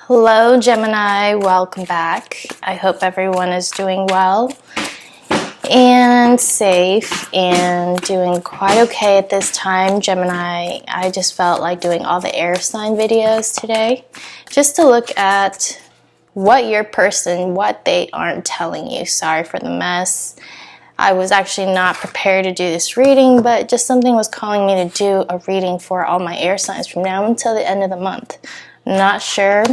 Hello Gemini, welcome back. I hope everyone is doing well and safe and doing quite okay at this time. Gemini, I just felt like doing all the air sign videos today just to look at what your person, what they aren't telling you. Sorry for the mess. I was actually not prepared to do this reading, but just something was calling me to do a reading for all my air signs from now until the end of the month. Not sure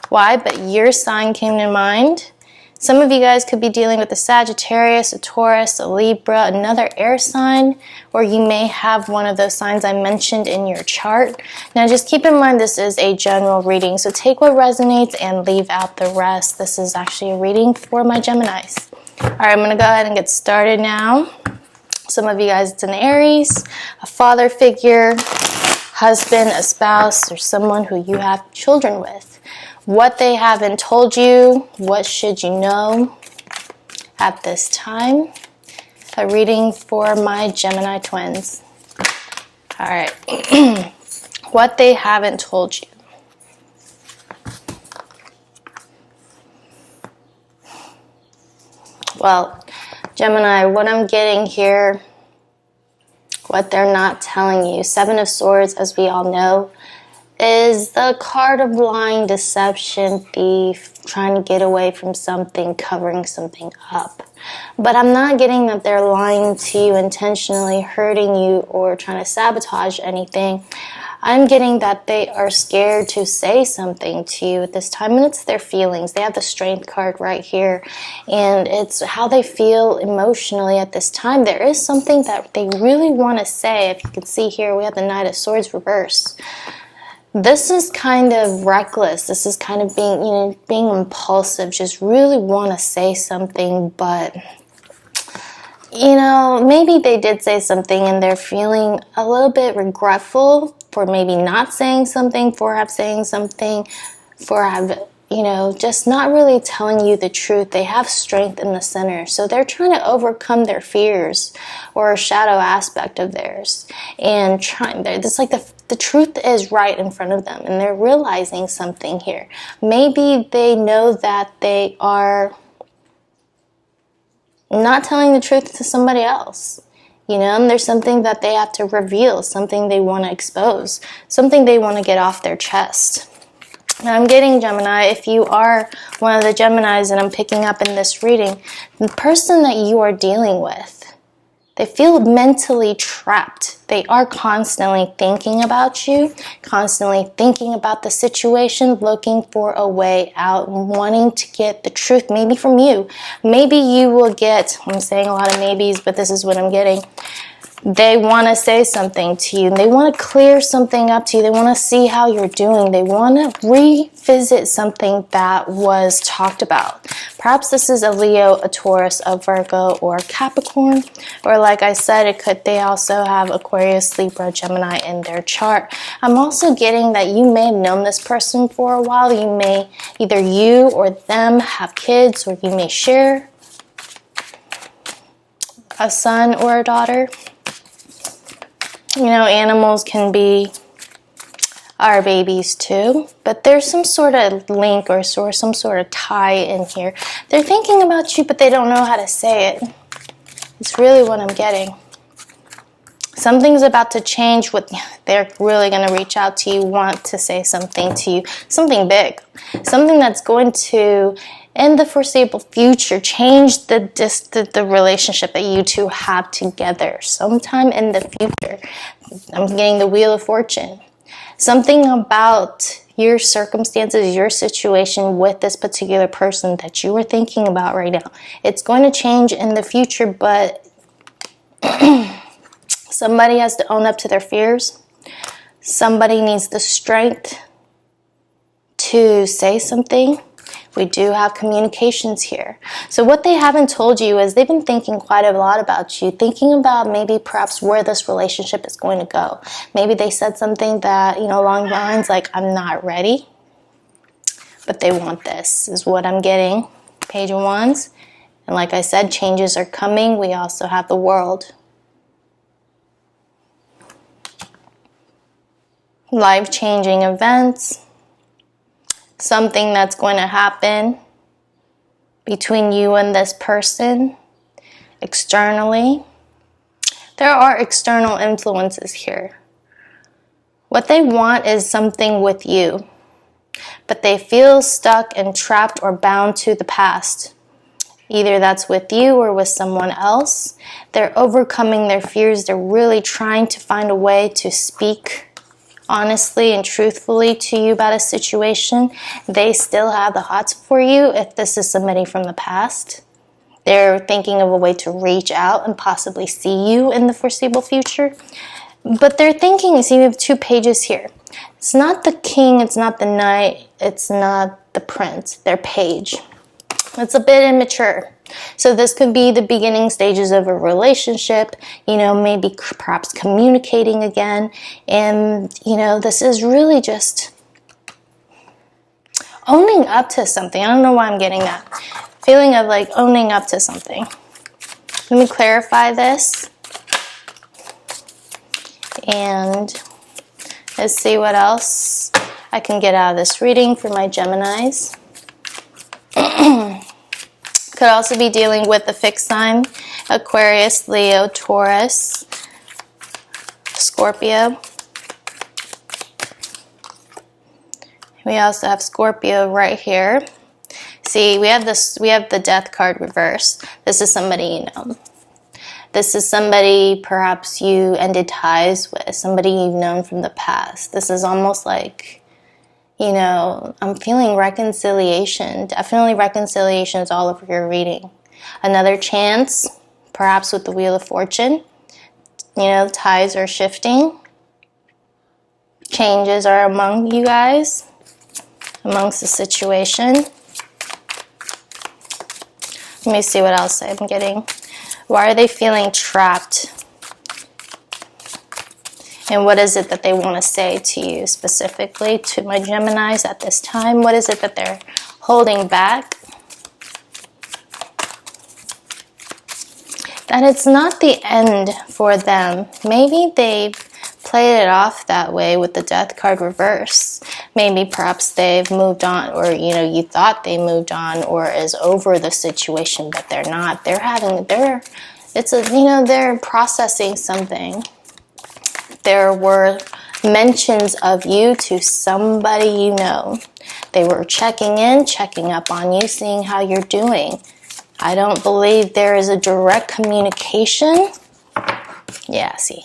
why, but your sign came to mind. Some of you guys could be dealing with a Sagittarius, a Taurus, a Libra, another air sign, or you may have one of those signs I mentioned in your chart. Now just keep in mind this is a general reading, so take what resonates and leave out the rest. This is actually a reading for my Geminis. Alright, I'm going to go ahead and get started now. Some of you guys, it's an Aries, a father figure, husband, a spouse, or someone who you have children with. What they haven't told you, what should you know at this time? A reading for my Gemini twins. All right. What they haven't told you. Well, Gemini, what I'm getting here, what they're not telling you. Seven of Swords, as we all know, is the card of lying, deception, thief, trying to get away from something, covering something up. But I'm not getting that they're lying to you, intentionally hurting you, or trying to sabotage anything. I'm getting that they are scared to say something to you at this time, and it's their feelings. They have the Strength card right here, and it's how they feel emotionally at this time. There is something that they really want to say. If you can see here, we have the Knight of Swords reversed. This is kind of reckless. This is kind of being impulsive, just really want to say something, but maybe they did say something and they're feeling a little bit regretful for maybe not saying something, for saying something, for just not really telling you the truth. They have strength in the center, so they're trying to overcome their fears or a shadow aspect of theirs, and it's like the truth is right in front of them, and they're realizing something here. Maybe they know that they are not telling the truth to somebody else. And there's something that they have to reveal, something they want to expose, something they want to get off their chest. Now I'm getting, Gemini, if you are one of the Geminis and I'm picking up in this reading, the person that you are dealing with, they feel mentally trapped. They are constantly thinking about you, constantly thinking about the situation, looking for a way out, wanting to get the truth, maybe from you. Maybe you will get, I'm saying a lot of maybes, but this is what I'm getting. They want to say something to you. They want to clear something up to you. They want to see how you're doing. They want to revisit something that was talked about. Perhaps this is a Leo, a Taurus, a Virgo, or a Capricorn. Or like I said, they also have Aquarius, Libra, Gemini in their chart. I'm also getting that you may have known this person for a while. You may, either you or them, have kids, or you may share a son or a daughter. Animals can be our babies too, but there's some sort of link or some sort of tie in here. They're thinking about you, but they don't know how to say it. It's really what I'm getting. Something's about to change. They're really going to reach out to you, want to say something to you, something big, something that's going to, in the foreseeable future, change the relationship that you two have together sometime in the future. I'm getting the Wheel of Fortune. Something about your circumstances, your situation with this particular person that you are thinking about right now. It's going to change in the future, but somebody has to own up to their fears. Somebody needs the strength to say something. We do have communications here. So what they haven't told you is they've been thinking quite a lot about you, thinking about maybe perhaps where this relationship is going to go. Maybe they said something that, along the lines like, I'm not ready, but they want this, is what I'm getting. Page of Wands. And like I said, changes are coming. We also have the World. Life-changing events. something that's going to happen between you and this person externally. There are external influences here. What they want is something with you, but they feel stuck and trapped or bound to the past. Either that's with you or with someone else. They're overcoming their fears. They're really trying to find a way to speak honestly and truthfully to you about a situation. They still have the hots for you if this is somebody from the past. They're thinking of a way to reach out and possibly see you in the foreseeable future. But they're thinking, see, we have 2 pages here. It's not the king, it's not the knight, it's not the prince, their page. It's a bit immature. So this could be the beginning stages of a relationship, maybe perhaps communicating again. And, this is really just owning up to something. I don't know why I'm getting that feeling of like owning up to something. Let me clarify this. And let's see what else I can get out of this reading for my Geminis. Could also be dealing with the fixed sign, Aquarius, Leo, Taurus, Scorpio. We also have Scorpio right here. See, we have the Death card reversed. This is somebody you know. This is somebody perhaps you ended ties with, somebody you've known from the past. This is almost like, I'm feeling reconciliation. Definitely reconciliation is all over your reading. Another chance, perhaps with the Wheel of Fortune. Ties are shifting. Changes are among you guys, amongst the situation. Let me see what else I'm getting. Why are they feeling trapped? And what is it that they want to say to you specifically, to my Geminis at this time? What is it that they're holding back? That it's not the end for them. Maybe they've played it off that way with the Death card reverse. Maybe perhaps they've moved on, or you thought they moved on or is over the situation, but they're not. They're processing something. There were mentions of you to somebody you know. They were checking in, checking up on you, seeing how you're doing. I don't believe there is a direct communication. Yeah, see.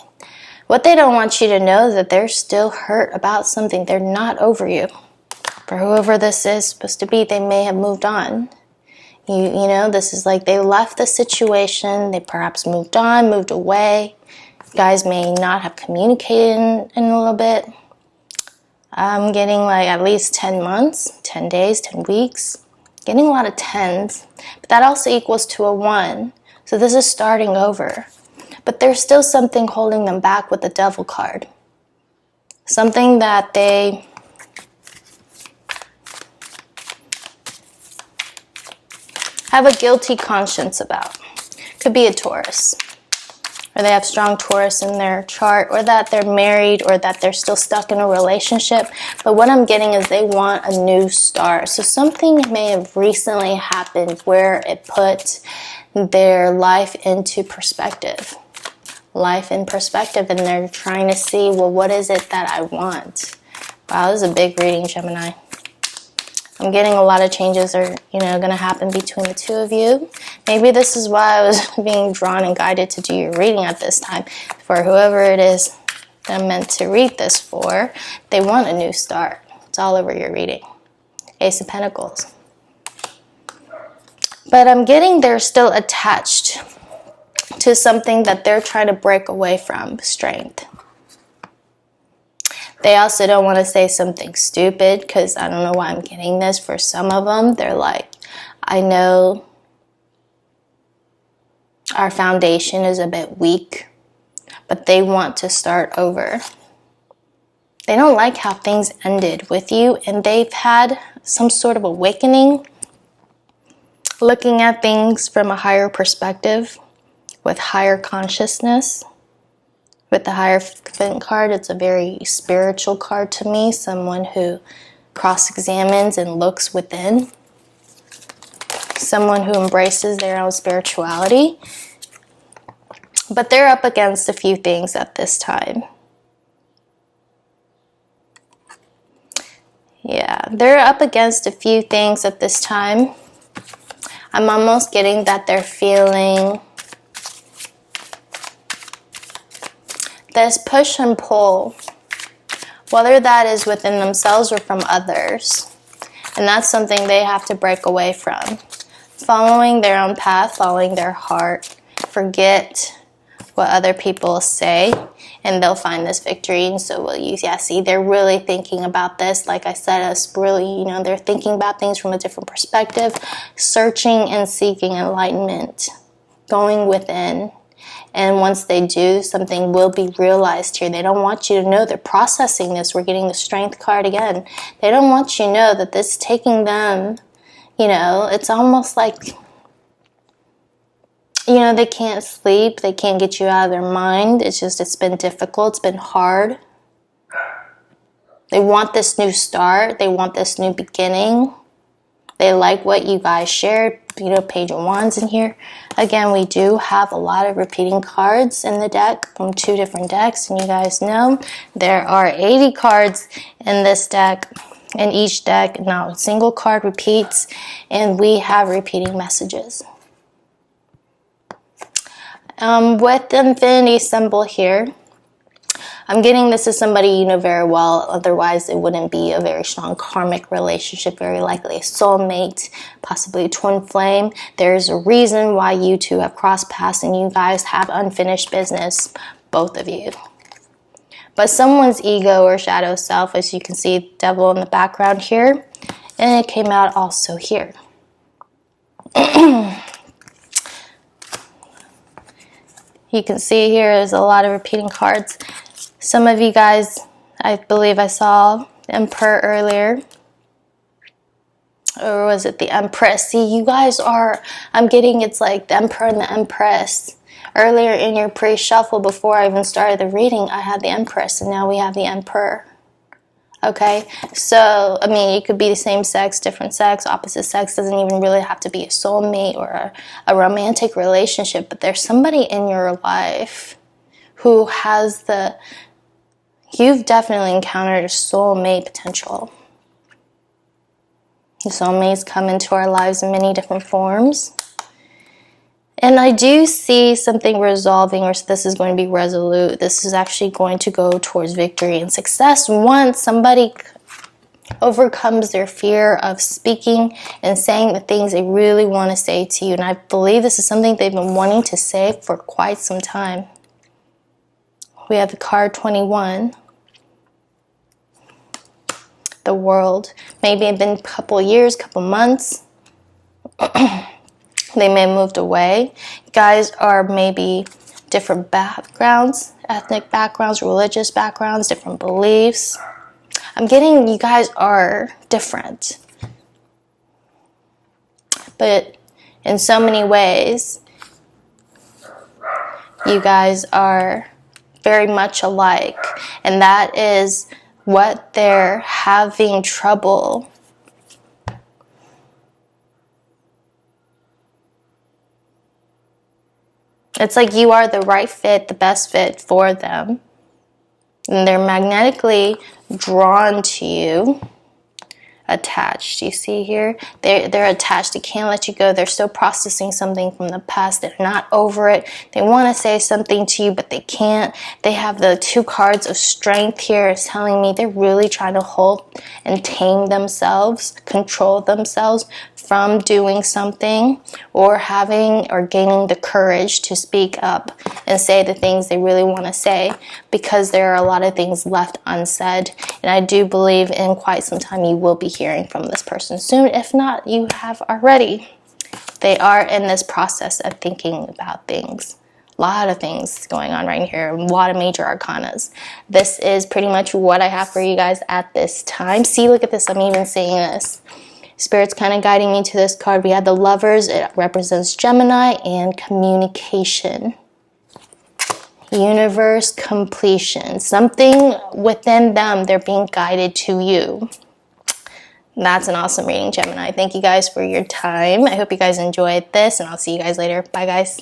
What they don't want you to know is that they're still hurt about something. They're not over you. For whoever this is supposed to be, they may have moved on. This is like they left the situation. They perhaps moved on, moved away. You guys may not have communicated in a little bit. I'm getting like at least 10 months, 10 days, 10 weeks. Getting a lot of 10s. But that also equals to a 1. So this is starting over. But there's still something holding them back with the Devil card. Something that they have a guilty conscience about. Could be a Taurus. Or they have strong Taurus in their chart. Or that they're married. Or that they're still stuck in a relationship. But what I'm getting is they want a new start. So something may have recently happened where it put their life into perspective. Life in perspective, and they're trying to see, well, what is it that I want? Wow, this is a big reading, Gemini. I'm getting a lot of changes are, going to happen between the two of you. Maybe this is why I was being drawn and guided to do your reading at this time. For whoever it is that I'm meant to read this for, they want a new start. It's all over your reading. Ace of Pentacles. But I'm getting they're still attached to something that they're trying to break away from, strength. They also don't want to say something stupid, because I don't know why I'm getting this. For some of them, they're like, I know our foundation is a bit weak, but they want to start over. They don't like how things ended with you, and they've had some sort of awakening, looking at things from a higher perspective, with higher consciousness. With the Hierophant card, it's a very spiritual card to me. Someone who cross-examines and looks within. Someone who embraces their own spirituality. But they're up against a few things at this time. Yeah, they're up against a few things at this time. I'm almost getting that they're feeling this push and pull, whether that is within themselves or from others. And that's something they have to break away from. Following their own path, following their heart. Forget what other people say, and they'll find this victory, and so will you. Yeah, see, they're really thinking about this. Like I said, it's really, they're thinking about things from a different perspective, searching and seeking enlightenment, going within. And once they do, something will be realized here. They don't want you to know they're processing this. We're getting the Strength card again. They don't want you to know that this is taking them, it's almost like, they can't sleep. They can't get you out of their mind. It's been difficult. It's been hard. They want this new start. They want this new beginning. They like what you guys shared. Page of Wands in here. Again, we do have a lot of repeating cards in the deck from 2 different decks. And you guys know there are 80 cards in this deck. In each deck, not a single card repeats. And we have repeating messages. With the infinity symbol here, I'm getting this is somebody you know very well. Otherwise, it wouldn't be a very strong karmic relationship. Very likely a soulmate, possibly a twin flame. There's a reason why you two have crossed paths and you guys have unfinished business, both of you. But someone's ego or shadow self, as you can see, devil in the background here. And it came out also here. You can see here is a lot of repeating cards. Some of you guys, I believe I saw Emperor earlier. Or was it the Empress? See, you guys are, I'm getting it's like the Emperor and the Empress. Earlier in your pre-shuffle, before I even started the reading, I had the Empress, and now we have the Emperor. Okay, so, it could be the same sex, different sex, opposite sex. Doesn't even really have to be a soulmate or a romantic relationship, but there's somebody in your life who has you've definitely encountered a soulmate potential. The soulmates come into our lives in many different forms. And I do see something resolving, or this is going to be resolute. This is actually going to go towards victory and success once somebody overcomes their fear of speaking and saying the things they really want to say to you. And I believe this is something they've been wanting to say for quite some time. We have the card 21. The World. Maybe it's been a couple years, couple months. They may have moved away. You guys are maybe different backgrounds, ethnic backgrounds, religious backgrounds, different beliefs. I'm getting you guys are different. But in so many ways, you guys are very much alike. And that is what they're having trouble. It's like you are the right fit, the best fit for them. And they're magnetically drawn to you. Attached, you see here? They're attached. They can't let you go. They're still processing something from the past. They're not over it. They want to say something to you, but they can't. They have the 2 cards of strength here. It's telling me they're really trying to hold and tame themselves, control themselves from doing something or having or gaining the courage to speak up and say the things they really want to say, because there are a lot of things left unsaid. And I do believe in quite some time you will be hearing from this person soon. If not, you have already. They are in this process of thinking about things. A lot of things going on right here. A lot of major arcanas. This is pretty much what I have for you guys at this time. See, look at this. I'm even saying this. Spirit's kind of guiding me to this card. We have the Lovers. It represents Gemini and communication. Universe, completion. Something within them, they're being guided to you. That's an awesome reading, Gemini. Thank you guys for your time. I hope you guys enjoyed this, and I'll see you guys later. Bye, guys.